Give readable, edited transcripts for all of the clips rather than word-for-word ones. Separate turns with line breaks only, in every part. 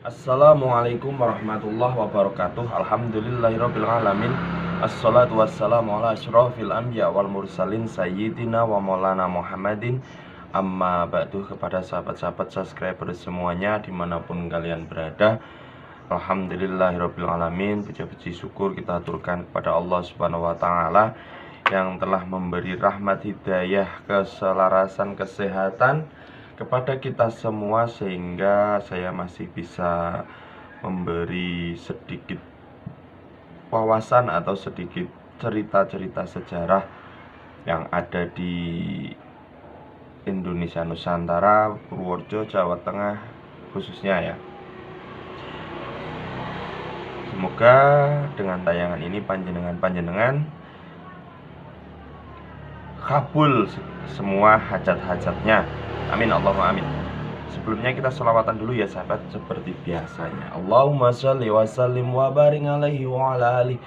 Assalamualaikum warahmatullahi wabarakatuh. Alhamdulillahirabbil alamin. Assalatu wassalamu ala asyrofil anbiya wal mursalin sayyidina wa maulana Muhammadin. Amma ba'du. Kepada sahabat-sahabat subscriber semuanya dimanapun kalian berada, alhamdulillahirabbil alamin. Puji-puji syukur kita aturkan kepada Allah Subhanahu wa taala yang telah memberi rahmat, hidayah, keselarasan, kesehatan kepada kita semua, sehingga saya masih bisa memberi sedikit wawasan atau sedikit cerita-cerita sejarah yang ada di Indonesia Nusantara, Purworejo, Jawa Tengah khususnya ya. Semoga dengan tayangan ini panjenengan kabul semua hajat-hajatnya. Amin Allahumma amin. Sebelumnya kita selawatan dulu ya sahabat, seperti biasanya. Allahumma sholli wa sallim wa barik alaihi wa ala alihi.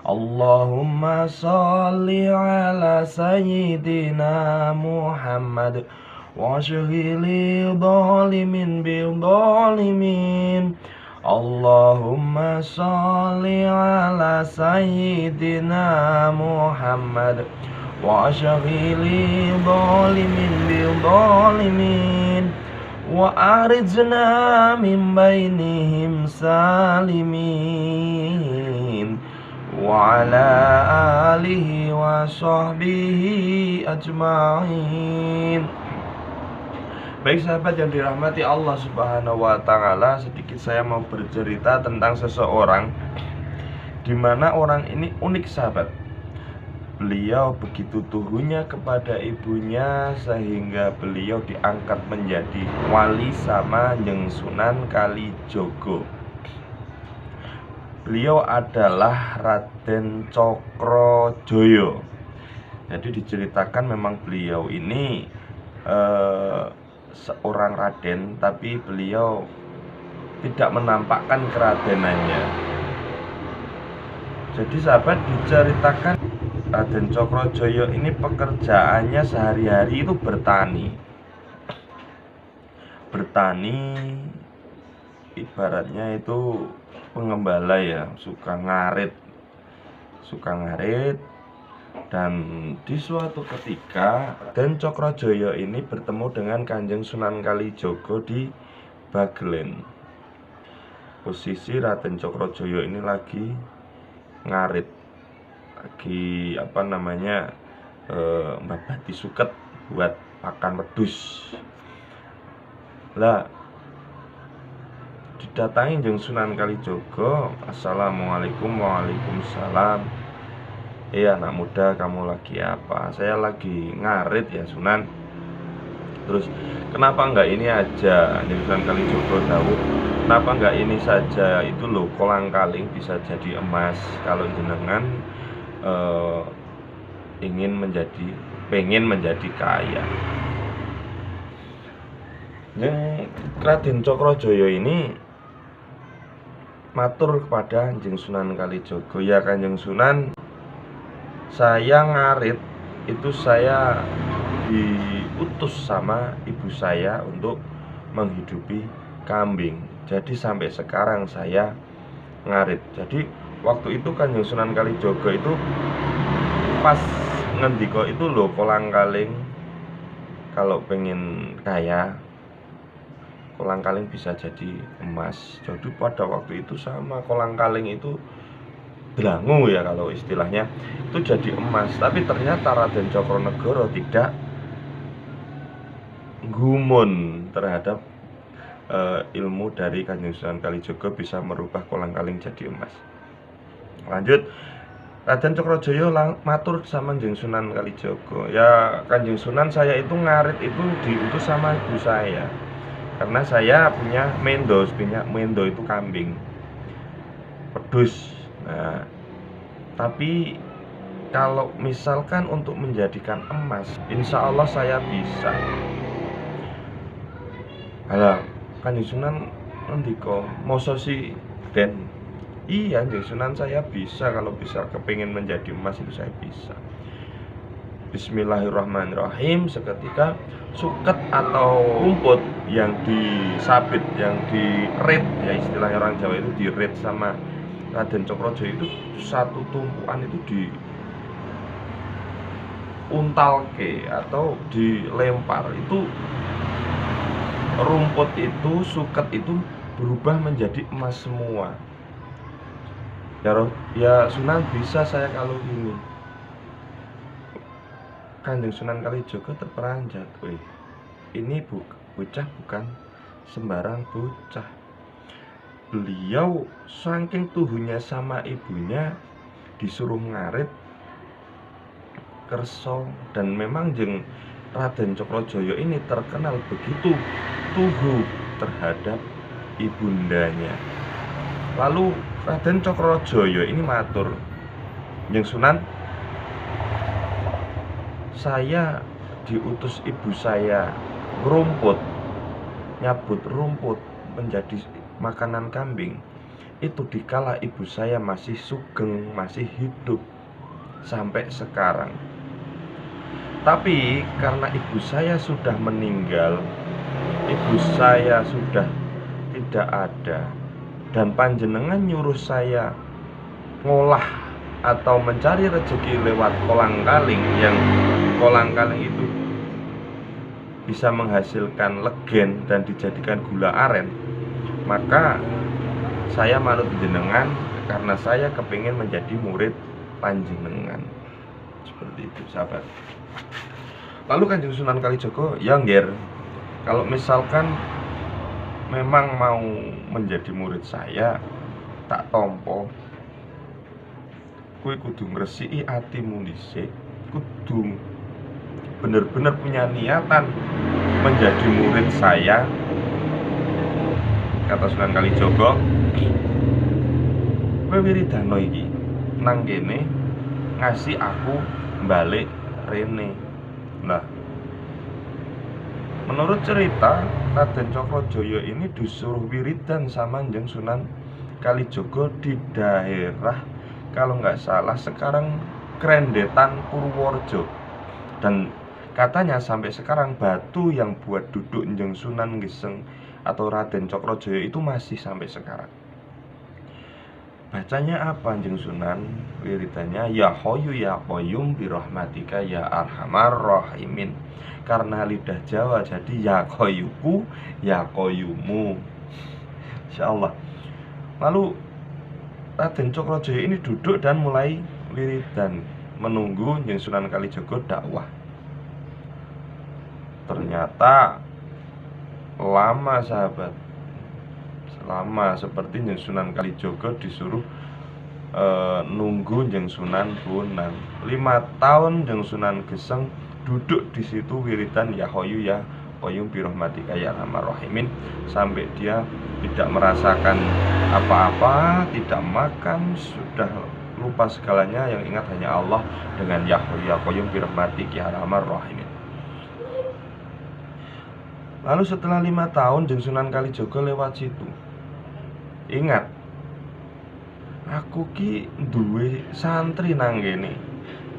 Allahumma sholli ala sayyidina Muhammad wa syuhili dhalimin bil dhalimin. Allahumma sholli ala sayyidina Muhammad wa syagili dhalimin bil dhalimin wa arijna min bainihim salimin wa ala alihi wa sahbihi ajma'in. Baik sahabat yang dirahmati Allah Subhanahu wa taala, sedikit saya mau bercerita tentang seseorang di mana orang ini unik sahabat. Beliau begitu tuhunya kepada ibunya sehingga beliau diangkat menjadi wali sama Njeng Sunan Kalijogo. Beliau adalah Raden Cokrojoyo. Jadi diceritakan memang beliau ini seorang raden, tapi beliau tidak menampakkan keradenannya. Jadi sahabat, diceritakan Raden Cokrojoyo ini pekerjaannya sehari-hari itu bertani. Bertani ibaratnya itu pengembala ya, suka ngarit. Dan di suatu ketika Raden Cokrojoyo ini bertemu dengan Kanjeng Sunan Kalijogo di Bagelen. Posisi Raden Cokrojoyo ini lagi ngarit, lagi mbabati suket buat pakan wedhus. Lah didatangi Kanjeng Sunan Kalijogo. Assalamualaikum. Waalaikumsalam. Anak muda, kamu lagi apa? Saya lagi ngarit ya Sunan. Terus kenapa enggak ini aja? Kanjeng Sunan Kalijogo tahu, kenapa enggak ini saja? Itu loh kolang-kaling bisa jadi emas kalau jenengan pengen menjadi kaya. Raden Cokrojoyo ini matur kepada Kanjeng Sunan Kalijogo, ya Kanjeng Sunan, saya ngarit itu saya diutus sama ibu saya untuk menghidupi kambing. Jadi sampai sekarang saya ngarit. Jadi waktu itu Kanjeng Sunan Kalijogo itu pas ngendika itu loh, kolang-kaling kalau pengen kaya, kolang-kaling bisa jadi emas. Jadi pada waktu itu sama kolang-kaling itu Dlangu ya kalau istilahnya, itu jadi emas. Tapi ternyata Raden Cokronegoro tidak gumun terhadap ilmu dari Kanjeng Sunan Kalijaga bisa merubah kolang-kaling jadi emas. Lanjut, Raden Cokrojoyo matur sama Kanjeng Sunan Kalijaga. Ya Kanjeng Sunan, saya itu ngarit itu diutus sama ibu saya. Karena saya punya mendo itu kambing pedus. Nah, tapi kalau misalkan untuk menjadikan emas, insya Allah saya bisa. Alah, Kanjeng Sunan ngendika, "Masa sih, Den?" Iya, Kanjeng Sunan, saya bisa. Kalau bisa kepingin menjadi emas itu saya bisa. Bismillahirrahmanirrahim. Seketika suket atau rumput yang disabit, yang dirit, ya istilahnya orang Jawa itu dirit sama Raden Cokrojoyo itu satu tumpuan itu diuntalke atau dilempar. Itu rumput itu, suket itu berubah menjadi emas semua. Ya Sunan, bisa saya kalau ini. Kanjeng Sunan Kalijaga terperanjat, ini bocah bukan sembarang bocah. Beliau saking tuhunya sama ibunya disuruh ngarit kerso, dan memang jeng Raden Cokrojoyo ini terkenal begitu tuhu terhadap ibundanya. Lalu Raden Cokrojoyo ini matur, Kanjeng Sunan, saya diutus ibu saya nyabut rumput menjadi makanan kambing. Itu dikala ibu saya masih sugeng, masih hidup sampai sekarang. Tapi karena ibu saya sudah meninggal, ibu saya sudah tidak ada, dan panjenengan nyuruh saya ngolah atau mencari rezeki lewat kolang-kaling, yang kolang-kaling itu bisa menghasilkan legen dan dijadikan gula aren, maka saya manut jenengan karena saya kepingin menjadi murid panjenengan. Seperti itu, sahabat. Lalu Kanjeng Sunan Kalijaga, ya ngger, kalau misalkan memang mau menjadi murid saya, tak tompo, kowe kudu ngresiki atimu dhisik, kudu bener-bener punya niatan menjadi murid saya. Kata Sunan Kalijaga, kowe wiridano iki nang kene ngasih aku balik rene. Nah, menurut cerita, Raden Cokrojoyo ini disuruh wiridan sama Kanjeng Sunan Kalijaga di daerah, kalau nggak salah sekarang Krendetan Purworejo. Dan katanya sampai sekarang batu yang buat duduk Kanjeng Sunan Geseng atau Raden Cokrojoyo itu masih sampai sekarang. Bacanya apa Kanjeng Sunan? Wiridannya, Ya Hoyu Ya Koyum birahmatika ya arhamar rahimin. Karena lidah Jawa jadi ya koyuku ya koyumu, insyaallah. Lalu Raden Cokrojoyo ini duduk dan mulai wiridan menunggu Kanjeng Sunan Kalijaga dakwah. Ternyata lama, sahabat. Lama, seperti Kanjeng Sunan Kalijaga disuruh nunggu Kanjeng Sunan Bonang 5 tahun. Kanjeng Sunan Geseng duduk di situ wiridan ya Hoyu ya Koyum birahmatika ya arhamar rahimin sampai dia tidak merasakan apa-apa, tidak makan, sudah lupa segalanya, yang ingat hanya Allah dengan ya Hoyu ya Koyum birahmatika ya arhamar rahimin. Lalu setelah 5 tahun Kanjeng Sunan Kalijaga lewat situ. Ingat, aku ki duwe santri nang kene,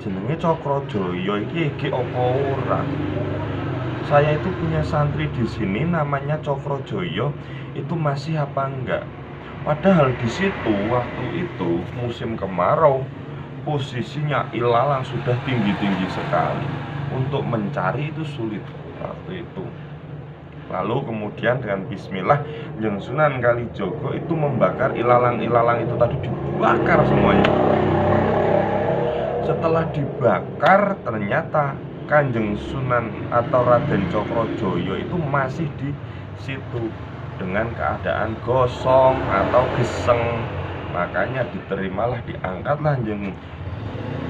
jenenge Cokrojoyo iki apa ora? Saya itu punya santri di sini namanya Cokrojoyo, itu masih apa enggak? Padahal di situ waktu itu musim kemarau, posisinya ilalang sudah tinggi-tinggi sekali. Untuk mencari itu sulit waktu itu. Lalu kemudian dengan bismillah Kanjeng Sunan Kalijogo itu membakar ilalang-ilalang itu tadi, dibakar semuanya. Setelah dibakar ternyata Kanjeng Sunan atau Raden Cokrojoyo itu masih di situ dengan keadaan gosong atau geseng. Makanya diterimalah, diangkatlah Kanjeng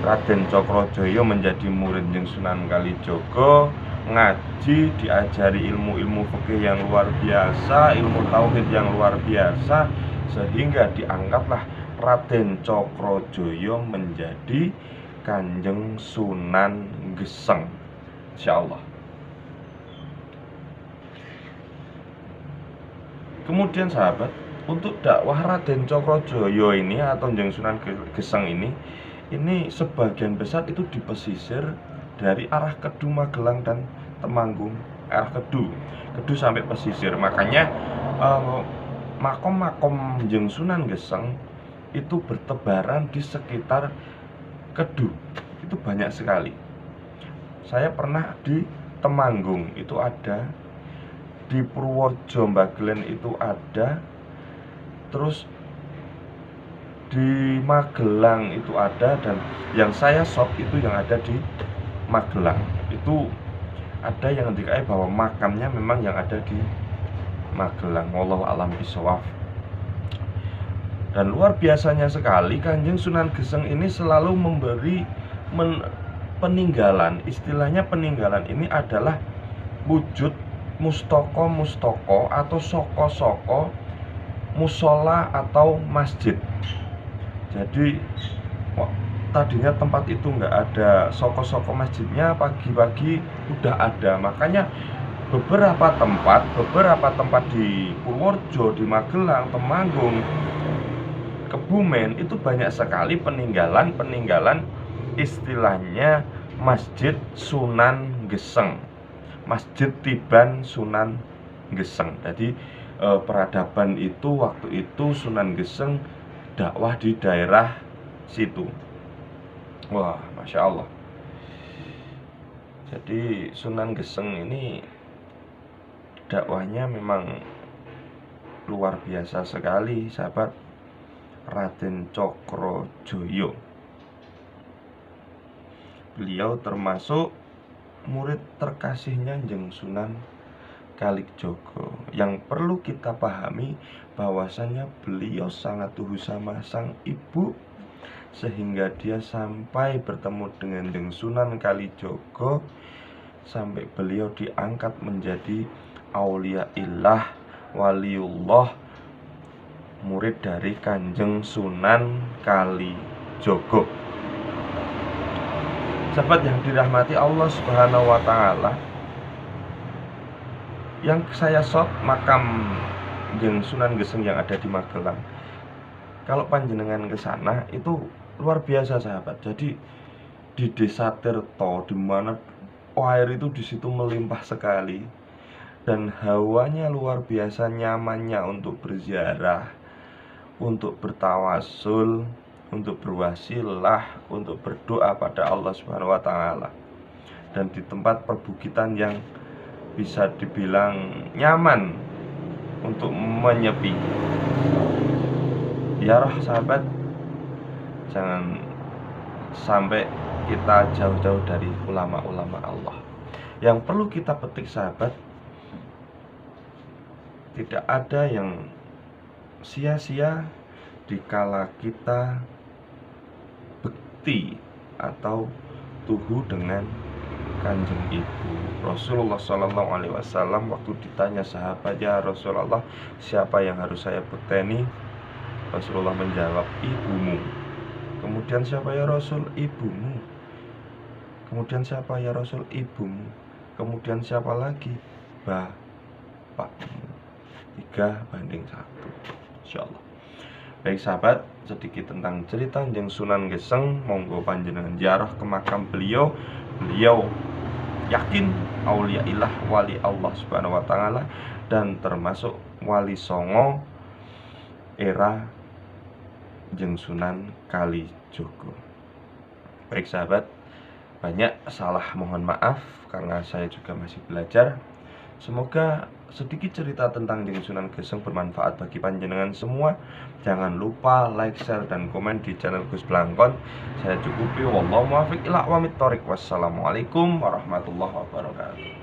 Raden Cokrojoyo menjadi murid Kanjeng Sunan Kalijogo, ngaji, diajari ilmu-ilmu fikih yang luar biasa, ilmu tauhid yang luar biasa, sehingga diangkatlah Raden Cokrojoyo menjadi Kanjeng Sunan Geseng, insyaallah. Kemudian sahabat, untuk dakwah Raden Cokrojoyo ini atau Kanjeng Sunan Geseng ini sebagian besar itu di pesisir dari arah Kedu, Magelang dan Temanggung, arah Kedu sampai pesisir. Makanya makom-makom Kanjeng Sunan Geseng itu bertebaran di sekitar Kedu, itu banyak sekali. Saya pernah di Temanggung itu ada, di Purworejo Bagelen itu ada, terus di Magelang itu ada, dan yang saya shop itu yang ada di Magelang. Itu ada yang dikai bahwa makamnya memang yang ada di Magelang, wallahu alam bishawab. Dan luar biasanya sekali Kanjeng Sunan Geseng ini selalu memberi peninggalan. Istilahnya peninggalan ini adalah wujud mustoko atau soko musola atau masjid. Jadi tadinya tempat itu nggak ada soko masjidnya, pagi-pagi udah ada. Makanya beberapa tempat di Purworejo, di Magelang, Temanggung, Kebumen itu banyak sekali peninggalan istilahnya Masjid Sunan Geseng, Masjid Tiban Sunan Geseng. Jadi peradaban itu waktu itu Sunan Geseng dakwah di daerah situ. Wah, masya Allah. Jadi Sunan Geseng ini dakwahnya memang luar biasa sekali, sahabat. Raden Cokrojoyo, beliau termasuk murid terkasihnya Kanjeng Sunan Kalijogo. Yang perlu kita pahami bahwasanya beliau sangat tuhu sama sang ibu, sehingga dia sampai bertemu dengan Kanjeng Sunan Kalijogo, sampai beliau diangkat menjadi auliaillah, waliullah, murid dari Kanjeng Sunan Kalijogo. Sahabat yang dirahmati Allah Subhanahu wa taala, yang saya shot makam Kanjeng Sunan Geseng yang ada di Magelang. Kalau panjenengan ke sana itu luar biasa, sahabat. Jadi di Desa Tirto, di mana air itu di situ melimpah sekali dan hawanya luar biasa nyamannya untuk berziarah, untuk bertawasul, untuk berwasilah, untuk berdoa pada Allah Subhanahu wa taala. Dan di tempat perbukitan yang bisa dibilang nyaman untuk menyepi. Ya roh sahabat, jangan sampai kita jauh-jauh dari ulama-ulama Allah. Yang perlu kita petik, sahabat, tidak ada yang sia-sia dikala kita bekti atau tuhu dengan Kanjeng Ibu. Rasulullah SAW waktu ditanya sahabat, ya Rasulullah, siapa yang harus saya bekteni? Rasulullah menjawab, ibumu. Kemudian siapa ya Rasul? Ibumu. Kemudian siapa ya Rasul? Ibumu. Kemudian siapa lagi? Bapakmu. 3:1, insyaallah. Baik sahabat, sedikit tentang cerita Kanjeng Sunan Geseng. Monggo panjenengan ziarah ke makam beliau. Beliau yakin auliaillah, wali Allah Subhanahu wa taala, dan termasuk wali songo era Kanjeng Sunan Kalijogo. Baik sahabat, banyak salah mohon maaf karena saya juga masih belajar. Semoga sedikit cerita tentang Jeng Sunan Geseng bermanfaat bagi panjenengan semua. Jangan lupa like, share, dan komen di channel Gus Blangkon. Saya cukupi, wallahu muwaffiq ila aqwamit thoriq. Wassalamualaikum warahmatullahi wabarakatuh.